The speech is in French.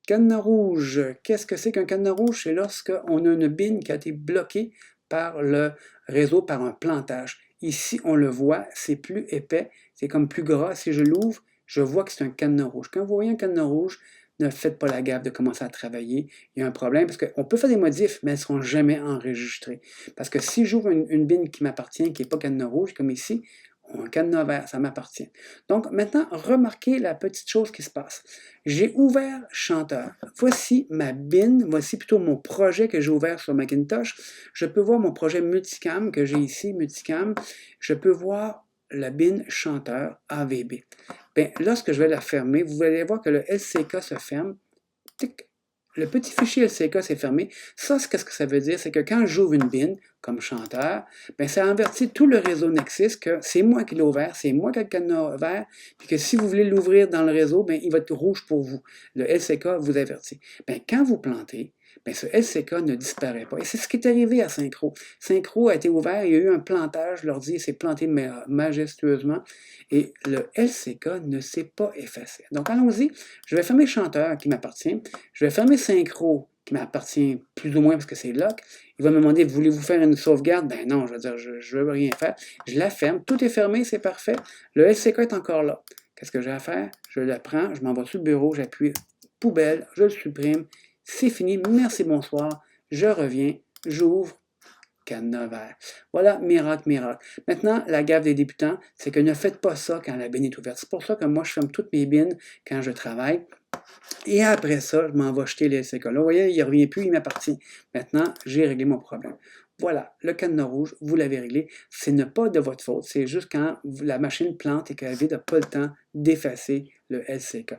Cadenas rouge. Qu'est-ce que c'est qu'un cadenas rouge? C'est lorsqu'on a une bin qui a été bloquée par le réseau, par un plantage. Ici, on le voit, c'est plus épais, c'est comme plus gras. Si je l'ouvre, je vois que c'est un cadenas rouge. Quand vous voyez un cadenas rouge, ne faites pas la gaffe de commencer à travailler. Il y a un problème parce qu'on peut faire des modifs, mais elles ne seront jamais enregistrées. Parce que si j'ouvre une bin qui m'appartient, qui n'est pas cadenas rouge, comme ici, un cadenas vert, ça m'appartient. Donc maintenant, remarquez la petite chose qui se passe. J'ai ouvert Chanteur. Voici ma bin, voici plutôt mon projet que j'ai ouvert sur Macintosh. Je peux voir mon projet Multicam que j'ai ici, Multicam. Je peux voir la bin Chanteur AVB. Bien, lorsque je vais la fermer, vous allez voir que le LCK se ferme. Tic. Le petit fichier LCK s'est fermé. Ça, qu'est-ce que ça veut dire? C'est que quand j'ouvre une bin, comme Chanteur, bien, ça avertit tout le réseau Nexus que c'est moi qui l'ai ouvert, c'est moi qui ai le cadenas vert, puis que si vous voulez l'ouvrir dans le réseau, bien, il va être rouge pour vous. Le LCK vous avertit. Bien, quand vous plantez, bien, ce LCK ne disparaît pas. Et c'est ce qui est arrivé à Synchro. Synchro a été ouvert, il y a eu un plantage, l'ordi s'est planté majestueusement, et le LCK ne s'est pas effacé. Donc, allons-y. Je vais fermer Chanteur, qui m'appartient. Je vais fermer Synchro, qui m'appartient plus ou moins parce que c'est lock. Il va me demander, voulez-vous faire une sauvegarde? Ben non, je veux dire, je ne veux rien faire. Je la ferme. Tout est fermé, c'est parfait. Le LCK est encore là. Qu'est-ce que j'ai à faire? Je le prends, je m'en vais sur le bureau, j'appuie poubelle, je le supprime. C'est fini. Merci, bonsoir. Je reviens, j'ouvre. Cadenas vert. Voilà, miracle, miracle. Maintenant, la gaffe des débutants, c'est que ne faites pas ça quand la bin est ouverte. C'est pour ça que moi, je ferme toutes mes bins quand je travaille. Et après ça, je m'en vais jeter les LCK. Là, vous voyez, il ne revient plus, il m'appartient. Maintenant, j'ai réglé mon problème. Voilà, le cadenas rouge, vous l'avez réglé. Ce n'est pas de votre faute, c'est juste quand la machine plante et qu'elle n'a pas le temps d'effacer le LCK.